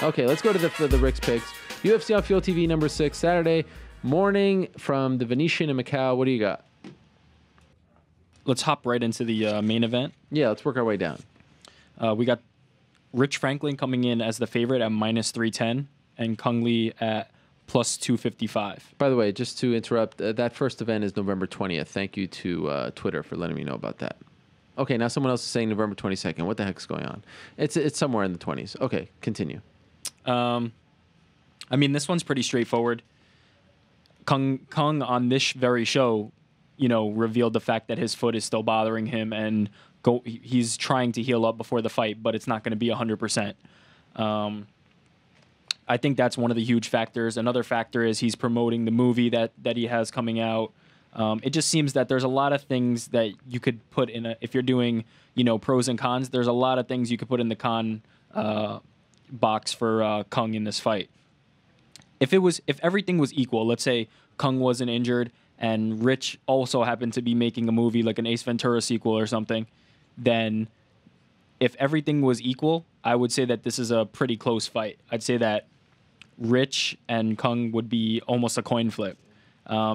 Okay, let's go to the Rick's picks. UFC on Fuel TV number 6, Saturday morning from the Venetian in Macau. What do you got? Let's hop right into the main event. Yeah, let's work our way down. We got Rich Franklin coming in as the favorite at -310 and Kung Lee at +255. By the way, just to interrupt, that first event is November 20th. Thank you to Twitter for letting me know about that. Okay, now someone else is saying November 22nd. What the heck's going on? It's somewhere in the 20s. Okay, continue. I mean, this one's pretty straightforward. Kung on this very show, revealed the fact that his foot is still bothering him and he's trying to heal up before the fight, but it's not going to be 100%. I think that's one of the huge factors. Another factor is he's promoting the movie that he has coming out. It just seems that there's a lot of things that you could put in if you're doing, pros and cons, there's a lot of things you could put in the con box for Kung in this fight. If everything was equal, let's say Kung wasn't injured and Rich also happened to be making a movie like an Ace Ventura sequel or something, then if everything was equal, I would say that this is a pretty close fight. I'd say that Rich and Kung would be almost a coin flip,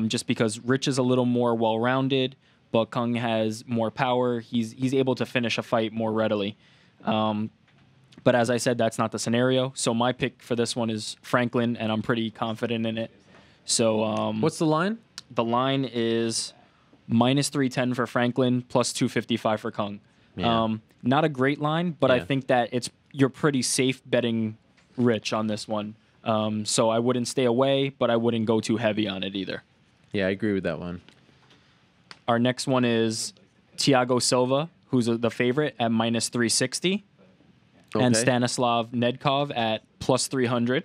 just because Rich is a little more well-rounded, but Kung has more power. He's able to finish a fight more readily. But as I said, that's not the scenario. So my pick for this one is Franklin, and I'm pretty confident in it. So what's the line? The line is -310 for Franklin, +255 for Kung. Yeah. Not a great line, but Yeah. I think that you're pretty safe betting Rich on this one. So I wouldn't stay away, but I wouldn't go too heavy on it either. Yeah, I agree with that one. Our next one is Thiago Silva, who's the favorite at -360. Okay. And Stanislav Nedkov at +300.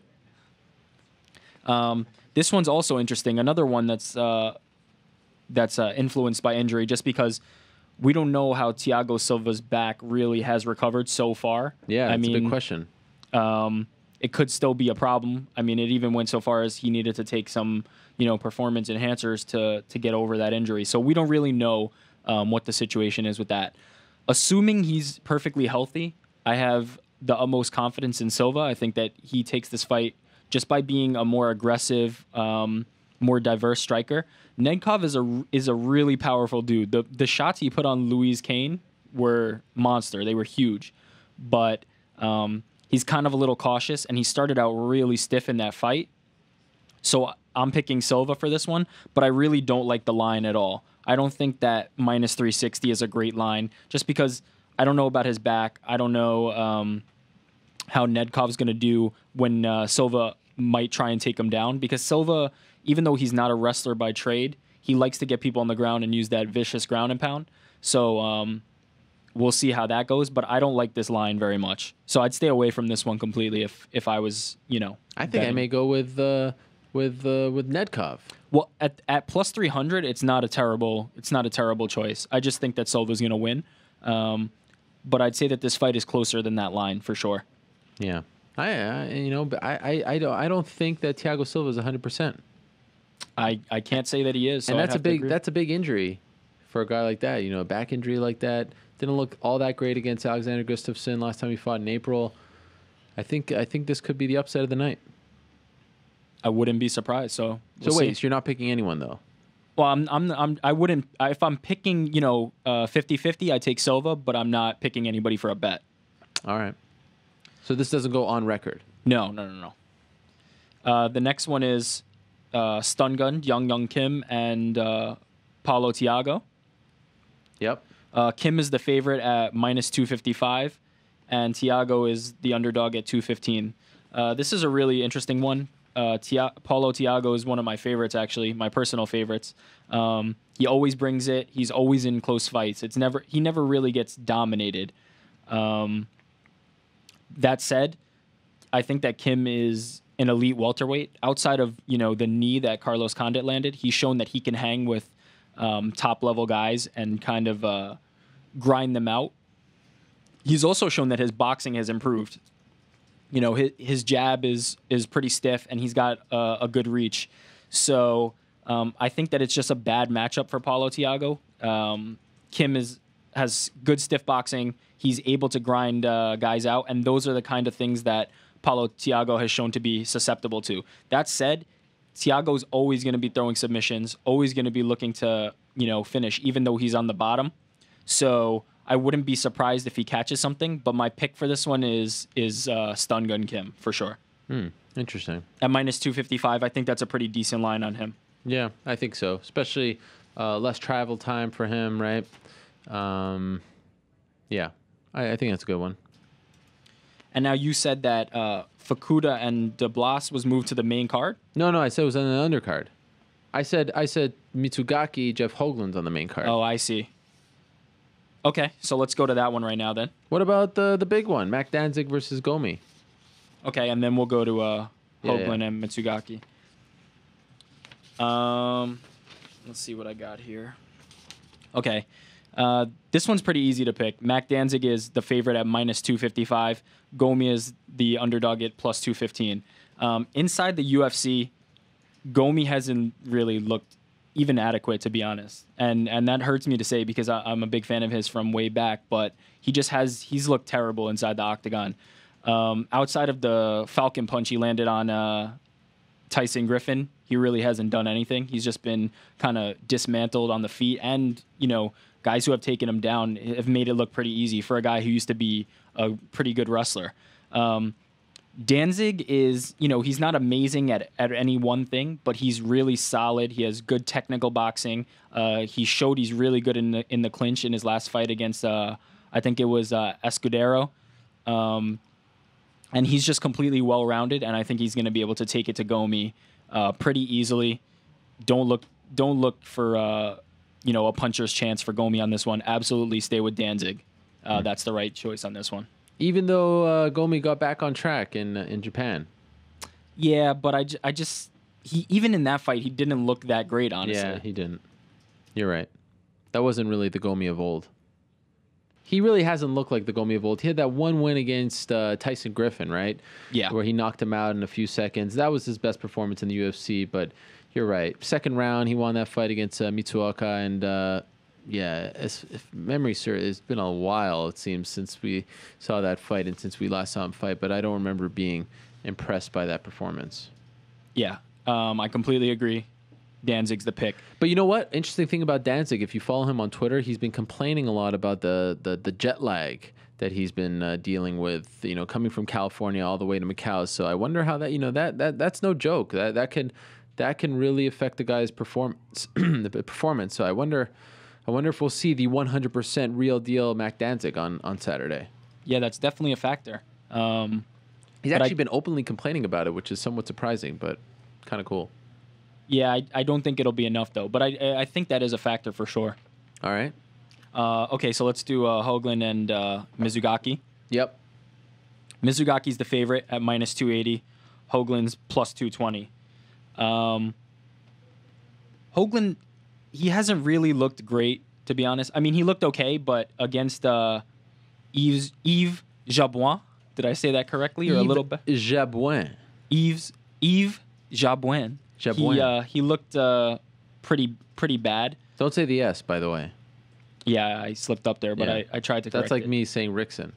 This one's also interesting. Another one that's influenced by injury, just because we don't know how Thiago Silva's back really has recovered so far. Yeah, that's a big question. It could still be a problem. I mean, it even went so far as he needed to take some, performance enhancers to get over that injury. So we don't really know what the situation is with that. Assuming he's perfectly healthy, I have the utmost confidence in Silva. I think that he takes this fight just by being a more aggressive, more diverse striker. Nedkov is a really powerful dude. The shots he put on Louise Kane were monster. They were huge. But he's kind of a little cautious, and he started out really stiff in that fight. So I'm picking Silva for this one, but I really don't like the line at all. I don't think that -360 is a great line, just because I don't know about his back. I don't know how Nedkov's going to do when Silva might try and take him down, because Silva, even though he's not a wrestler by trade, he likes to get people on the ground and use that vicious ground and pound. So we'll see how that goes, but I don't like this line very much. So I'd stay away from this one completely if I was, I think I may go with Nedkov. Well, at +300, it's not a terrible choice. I just think that Silva's going to win. But I'd say that this fight is closer than that line for sure. Yeah. I don't think that Thiago Silva is 100%. I can't say that he is. So and that's a big injury for a guy like that. A back injury like that didn't look all that great against Alexander Gustafsson last time he fought in April. I think this could be the upset of the night. I wouldn't be surprised. So so you're not picking anyone though. Well, I wouldn't. If I'm picking, 50-50, I take Silva, but I'm not picking anybody for a bet. All right. So this doesn't go on record. No. The next one is Stun Gun, Young Kim, and Paulo Thiago. Yep. Kim is the favorite at -255, and Thiago is the underdog at 215. This is a really interesting one. Paulo Thiago is one of my favorites, actually, my personal favorites. He always brings it. He's always in close fights. He never really gets dominated. That said, I think that Kim is an elite welterweight. Outside of the knee that Carlos Condit landed, he's shown that he can hang with top level guys and kind of grind them out. He's also shown that his boxing has improved. His jab is pretty stiff, and he's got a good reach. So I think that it's just a bad matchup for Paulo Thiago. Kim has good stiff boxing. He's able to grind guys out, and those are the kind of things that Paulo Thiago has shown to be susceptible to. That said, Thiago's always going to be throwing submissions, always going to be looking to, finish, even though he's on the bottom. So I wouldn't be surprised if he catches something, but my pick for this one is Stun Gun Kim, for sure. Interesting. At minus 255, I think that's a pretty decent line on him. Yeah, I think so. Especially less travel time for him, right? Yeah, I think that's a good one. And now you said that Fukuda and De Blas was moved to the main card? No, I said it was on the undercard. I said Mitsugaki, Jeff Hoagland's on the main card. Oh, I see. Okay, so let's go to that one right now then. What about the big one, Mac Danzig versus Gomi? Okay, and then we'll go to Hoechlin and Mitsugaki. Let's see what I got here. Okay. This one's pretty easy to pick. Mac Danzig is the favorite at minus 255. Gomi is the underdog at plus 215. Inside the UFC, Gomi hasn't really looked even adequate, to be honest. And that hurts me to say because I'm a big fan of his from way back, but he's looked terrible inside the octagon. Outside of the Falcon punch he landed on Tyson Griffin, he really hasn't done anything. He's just been kind of dismantled on the feet, and guys who have taken him down have made it look pretty easy for a guy who used to be a pretty good wrestler. Danzig is, he's not amazing at any one thing, but he's really solid. He has good technical boxing. He showed he's really good in the clinch in his last fight against, I think it was Escudero. And he's just completely well-rounded, and I think he's going to be able to take it to Gomi pretty easily. Don't look for a puncher's chance for Gomi on this one. Absolutely stay with Danzig. That's the right choice on this one. Even though Gomi got back on track in Japan. Yeah, but he even in that fight, he didn't look that great, honestly. Yeah, he didn't. You're right. That wasn't really the Gomi of old. He really hasn't looked like the Gomi of old. He had that one win against Tyson Griffin, right? Yeah. Where he knocked him out in a few seconds. That was his best performance in the UFC, but you're right. Second round, he won that fight against Mitsuoka, and if memory serves, it's been a while, it seems, since we saw that fight and since we last saw him fight, but I don't remember being impressed by that performance. Yeah, I completely agree. Danzig's the pick. But you know what? Interesting thing about Danzig, if you follow him on Twitter, he's been complaining a lot about the jet lag that he's been dealing with, coming from California all the way to Macau. So I wonder how that, that's no joke. That can really affect the guy's performance. So I wonder if we'll see the 100% real deal Mac Danzig on Saturday. Yeah, that's definitely a factor. He's actually been openly complaining about it, which is somewhat surprising, but kind of cool. Yeah, I don't think it'll be enough, though. But I think that is a factor for sure. All right. Okay, so let's do Hoechlin and Mizugaki. Yep. Mizugaki's the favorite at minus 280. Hoagland's plus 220. Hoechlin, he hasn't really looked great, to be honest. I mean, he looked okay, but against Yves Jabouin, did I say that correctly or a little bit? Jabouin. Yves Jabouin. He looked pretty bad. Don't say the S, by the way. Yeah, I slipped up there, but yeah. I tried to correct That's like it. me saying Rickson.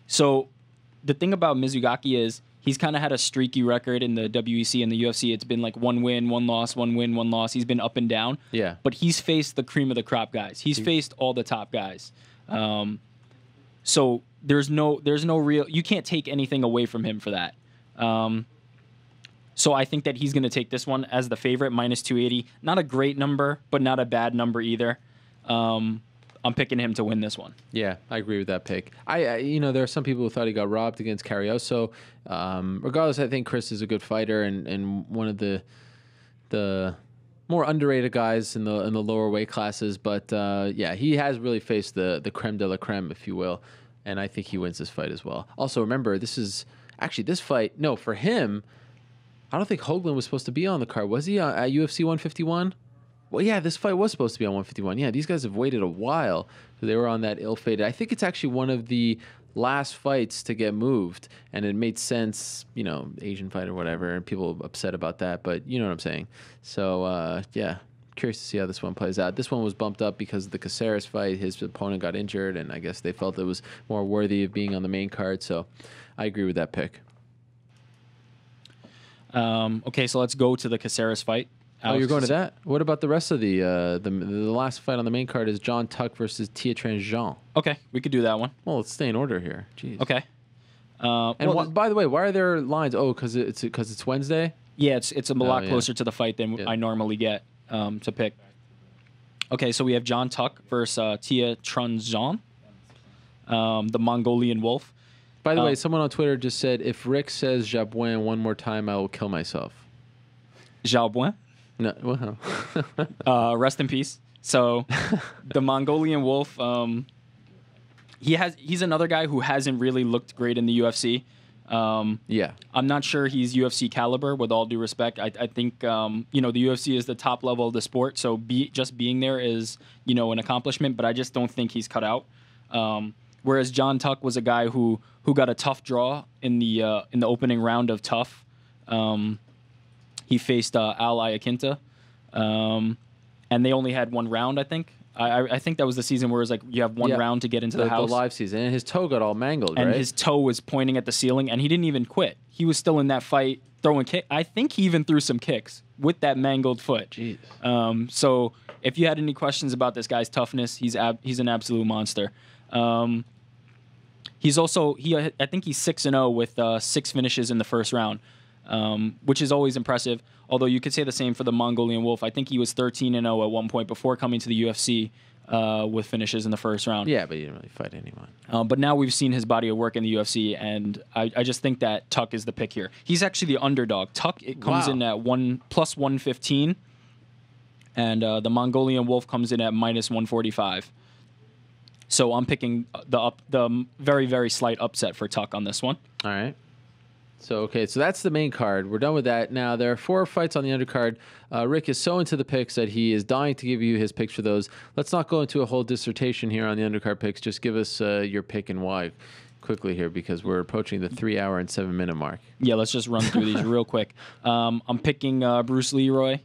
So the thing about Mizugaki is he's kind of had a streaky record in the WEC and the UFC. It's been like one win, one loss, one win, one loss. He's been up and down. Yeah. But he's faced the cream of the crop guys. He's faced all the top guys. So there's no real, you can't take anything away from him for that. So I think that he's going to take this one as the favorite, minus 280. Not a great number, but not a bad number either. I'm picking him to win this one. Yeah, I agree with that pick. There are some people who thought he got robbed against Carioso. Regardless, I think Chris is a good fighter and one of the more underrated guys in the lower weight classes. But he has really faced the creme de la creme, if you will, and I think he wins this fight as well. Also, remember, this fight. No, for him, I don't think Hoechlin was supposed to be on the card. Was he at UFC 151? Well, yeah, this fight was supposed to be on 151. Yeah, these guys have waited a while. They were on that ill-fated. I think it's actually one of the last fights to get moved, and it made sense, Asian fight or whatever, and people upset about that, but you know what I'm saying. So, curious to see how this one plays out. This one was bumped up because of the Caceres fight. His opponent got injured, and I guess they felt it was more worthy of being on the main card. So I agree with that pick. Okay, so let's go to the Caceres fight. Oh, you're going to that? What about the rest of the last fight on the main card is John Tuck versus Thiago Jean. Okay, we could do that one. Well, let's stay in order here. Jeez. Okay. And by the way, why are there lines? Oh, because it's Wednesday? Yeah, it's a lot closer to the fight than I normally get to pick. Okay, so we have John Tuck versus Tia Trunzon, the Mongolian Wolf. By the way, someone on Twitter just said, if Rick says Jackman one more time, I will kill myself. Jackman? No, well, rest in peace. So the Mongolian Wolf, he's another guy who hasn't really looked great in the UFC. Yeah. I'm not sure he's UFC caliber, with all due respect. I think, the UFC is the top level of the sport, so just being there is, an accomplishment, but I just don't think he's cut out. Whereas John Tuck was a guy who got a tough draw in the opening round of Tough. He faced Al Iaquinta, and they only had one round, I think. I think that was the season where it was like you have one round to get into the house. The live season. And his toe got all mangled, and right? His toe was pointing at the ceiling, and he didn't even quit. He was still in that fight throwing kick. I think he even threw some kicks with that mangled foot. Jeez. So if you had any questions about this guy's toughness, he's an absolute monster. He's also I think he's 6-0 with 6 finishes in the first round, which is always impressive. Although you could say the same for the Mongolian Wolf. I think he was 13-0 at one point before coming to the UFC with finishes in the first round. Yeah, but he didn't really fight anyone. But now we've seen his body of work in the UFC, and I just think that Tuck is the pick here. He's actually the underdog. Tuck comes in at plus 115, and the Mongolian Wolf comes in at minus 145. So I'm picking the very, very slight upset for Tuck on this one. All right. So that's the main card. We're done with that. Now, there are 4 fights on the undercard. Rick is so into the picks that he is dying to give you his picks for those. Let's not go into a whole dissertation here on the undercard picks. Just give us your pick and why quickly here, because we're approaching the 3-hour and 7-minute mark. Yeah, let's just run through these real quick. I'm picking Bruce Leroy.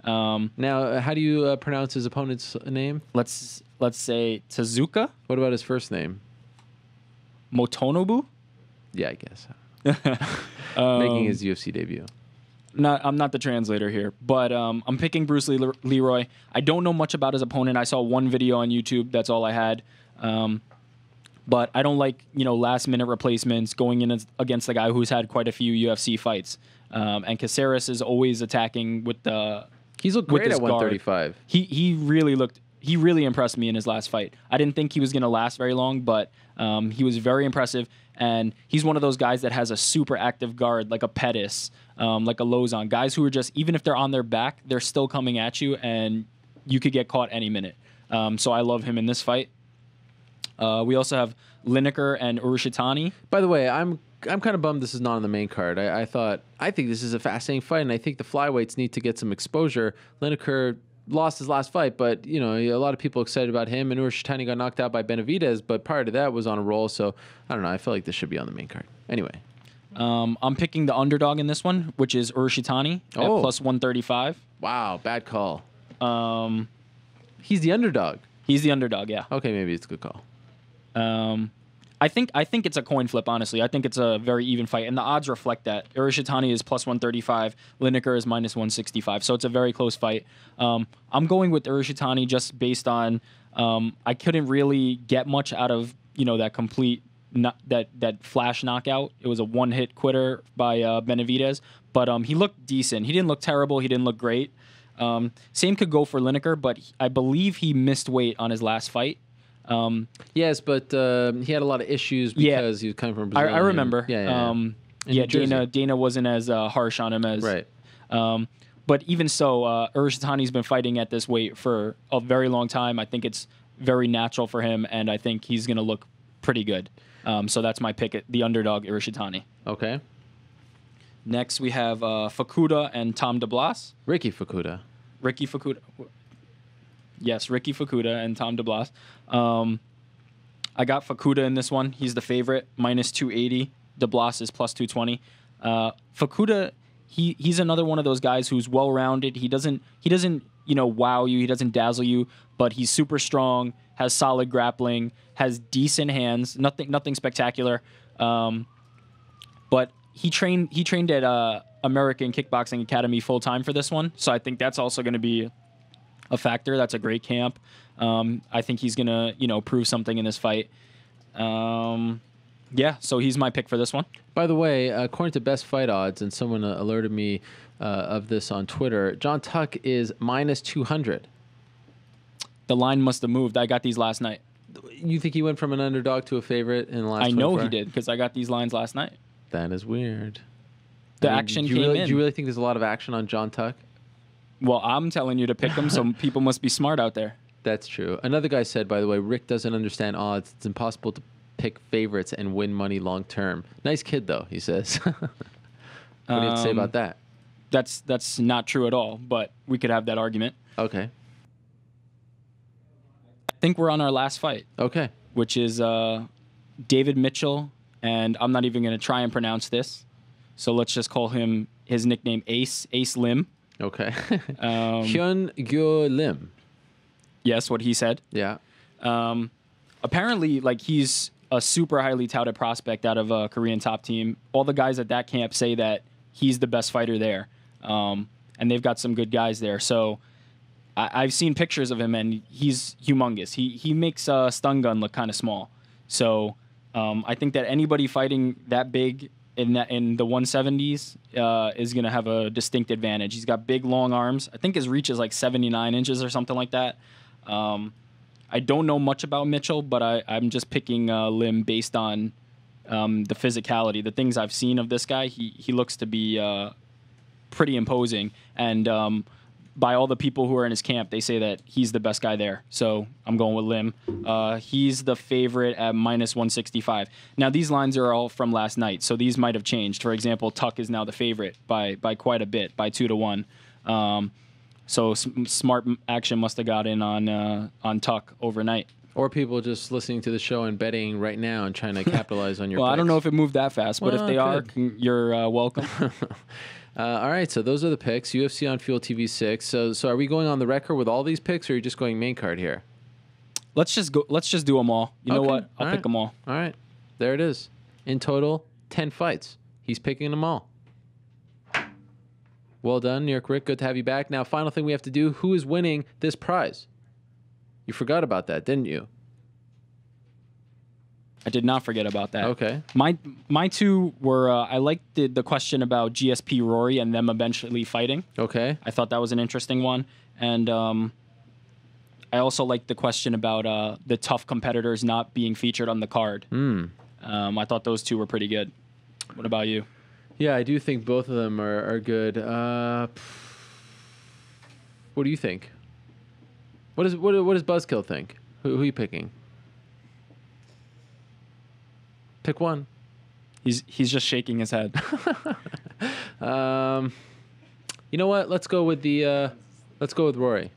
Now, how do you pronounce his opponent's name? Let's say Tezuka. What about his first name? Motonobu? Yeah, I guess. Making his UFC debut. I'm not the translator here, but I'm picking Bruce Leroy. I don't know much about his opponent. I saw one video on YouTube. That's all I had. But I don't like last-minute replacements going in against the guy who's had quite a few UFC fights. And Caceres is always attacking with the. He's looked great at 135. He really impressed me in his last fight. I didn't think he was going to last very long, but he was very impressive. And he's one of those guys that has a super active guard, like a Pettis, like a Lozon. Guys who are just, even if they're on their back, they're still coming at you, and you could get caught any minute. So I love him in this fight. We also have Lineker and Urushitani. By the way, I'm kind of bummed this is not on the main card. I think this is a fascinating fight, and I think the flyweights need to get some exposure. Lineker lost his last fight, but a lot of people excited about him, and Urushitani got knocked out by Benavidez, but prior to that was on a roll. So I don't know. I feel like this should be on the main card. Anyway, I'm picking the underdog in this one, which is Urushitani at plus 135. Wow, bad call. He's the underdog. He's the underdog. Yeah. Okay, maybe it's a good call. I think it's a coin flip, honestly. I think it's a very even fight, and the odds reflect that. Urushitani is plus 135, Lineker is minus 165, so it's a very close fight. I'm going with Urushitani just based on I couldn't really get much out of that complete that flash knockout. It was a one-hit quitter by Benavidez, but he looked decent. He didn't look terrible. He didn't look great. Same could go for Lineker, but I believe he missed weight on his last fight. Yes, but he had a lot of issues because he was coming from Brazil. I remember. Dana wasn't as harsh on him as. Right. But even so, Urushitani's been fighting at this weight for a very long time. I think it's very natural for him, and I think he's going to look pretty good. So that's my pick, the underdog, Urushitani. Okay. Next, we have Fukuda and Tom DeBlas. Ricky Fukuda. Yes, Ricky Fukuda and Tom DeBlas. I got Fukuda in this one. He's the favorite, minus 280. DeBlas is plus 220. Fukuda, he's another one of those guys who's well-rounded. He doesn't wow you. He doesn't dazzle you, but he's super strong, has solid grappling, has decent hands. Nothing spectacular. But he trained at American Kickboxing Academy full time for this one, so I think that's also going to be a factor. That's a great camp. I think he's gonna prove something in this fight. Yeah, so he's my pick for this one. By the way, according to Best Fight Odds, and someone alerted me of this on Twitter, John Tuck is minus 200. The line must have moved. I got these last night. You think he went from an underdog to a favorite in the last? I know he did because I got these lines last night. That is weird. Action came in. Do you really think there's a lot of action on John Tuck? Well, I'm telling you to pick him, so people must be smart out there. That's true. Another guy said, by the way, Rick doesn't understand odds. It's impossible to pick favorites and win money long term. Nice kid, though, he says. What do you have to say about that? That's not true at all, but we could have that argument. Okay. I think we're on our last fight. Okay. Which is David Mitchell, and I'm not even going to try and pronounce this, so let's just call him his nickname Ace Lim. Okay. Hyun Gyo Lim. Yes, what he said. Yeah. Apparently, he's a super highly touted prospect out of a Korean top team. All the guys at that camp say that he's the best fighter there, and they've got some good guys there. So I've seen pictures of him, and he's humongous. He makes Stun Gun look kind of small. So I think that anybody fighting that big in the 170s is going to have a distinct advantage. He's got big, long arms. I think his reach is 79 inches or something like that. I don't know much about Mitchell, but I'm just picking Lim based on the physicality. The things I've seen of this guy, he looks to be pretty imposing. And by all the people who are in his camp, they say that he's the best guy there. So I'm going with Lim. He's the favorite at minus 165. Now, these lines are all from last night, so these might have changed. For example, Tuck is now the favorite by quite a bit, by 2-1. So smart action must have got in on Tuck overnight. Or people just listening to the show and betting right now and trying to capitalize on your Well, picks. I don't know if it moved that fast, but if they are, you're welcome. All right, so those are the picks. UFC on Fuel TV 6. So are we going on the record with all these picks, or are you just going main card here? Let's just do them all. You know what? I'll pick them all. All right. There it is. In total, 10 fights. He's picking them all. Well done, New York Rick. Good to have you back. Now, final thing we have to do, who is winning this prize? You forgot about that, didn't you? I did not forget about that. Okay. My two were, I liked the question about GSP Rory and them eventually fighting. Okay. I thought that was an interesting one. And I also liked the question about the tough competitors not being featured on the card. I thought those two were pretty good. What about you? Yeah, I do think both of them are good. What do you think? What does Buzzkill think? Who are you picking? Pick one. He's just shaking his head. You know what? Let's go with Rory.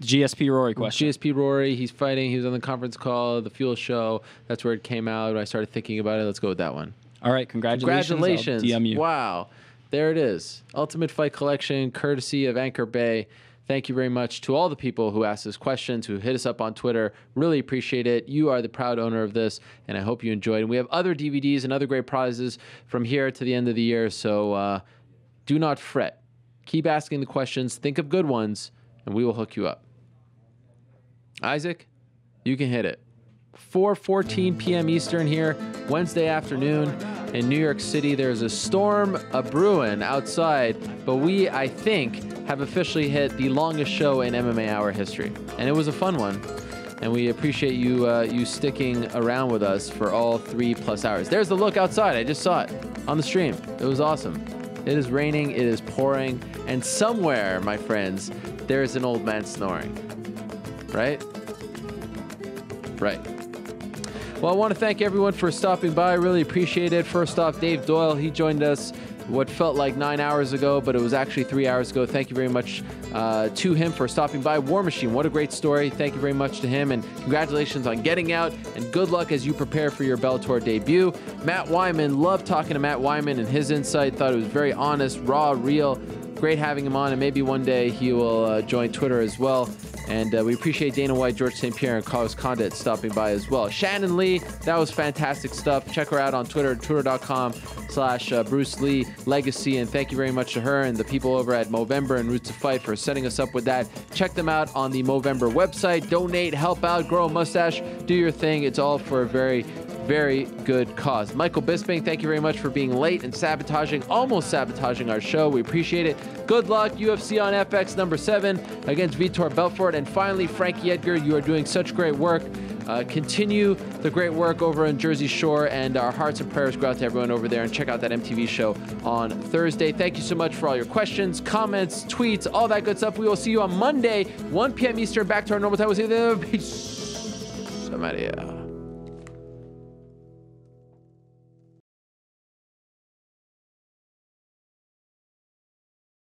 GSP Rory question. GSP Rory, he's fighting. He was on the conference call, the Fuel Show. That's where it came out. I started thinking about it. Let's go with that one. All right, congratulations. I'll DM you. Wow. There it is. Ultimate Fight Collection, courtesy of Anchor Bay. Thank you very much to all the people who asked us questions, who hit us up on Twitter. Really appreciate it. You are the proud owner of this, and I hope you enjoyed. And we have other DVDs and other great prizes from here to the end of the year, so do not fret. Keep asking the questions. Think of good ones, and we will hook you up. Isaac, you can hit it. 4:14 p.m. Eastern here, Wednesday afternoon in New York City. There's a storm a-brewing outside, but we, I think, have officially hit the longest show in MMA Hour history. And it was a fun one, and we appreciate you sticking around with us for all 3+ hours. There's the look outside. I just saw it on the stream. It was awesome. It is raining, it is pouring, and somewhere, my friends, there is an old man snoring. Right? Right. Well, I want to thank everyone for stopping by. Really appreciate it. First off, Dave Doyle, he joined us what felt like 9 hours ago, but it was actually 3 hours ago. Thank you very much to him for stopping by. War Machine, what a great story. Thank you very much to him, and congratulations on getting out, and good luck as you prepare for your Bellator debut. Matt Wyman, loved talking to Matt Wyman and his insight. Thought it was very honest, raw, real. Great having him on, and maybe one day he will join Twitter as well. And we appreciate Dana White, George St. Pierre, and Carlos Condit stopping by as well. Shannon Lee, that was fantastic stuff. Check her out on Twitter, twitter.com/Bruce Lee Legacy. And thank you very much to her and the people over at Movember and Roots to Fight for setting us up with that. Check them out on the Movember website. Donate, help out, grow a mustache, do your thing. It's all for a very, very good cause. Michael Bisping, thank you very much for being late and almost sabotaging our show. We appreciate it. Good luck. UFC on FX number 7 against Vitor Belfort. And finally, Frankie Edgar, you are doing such great work. Continue the great work over in Jersey Shore, and our hearts and prayers go out to everyone over there, and check out that MTV show on Thursday. Thank you so much for all your questions, comments, tweets, all that good stuff. We will see you on Monday, 1 p.m. Eastern, back to our normal time. We'll see you there. Peace. I'm out of here.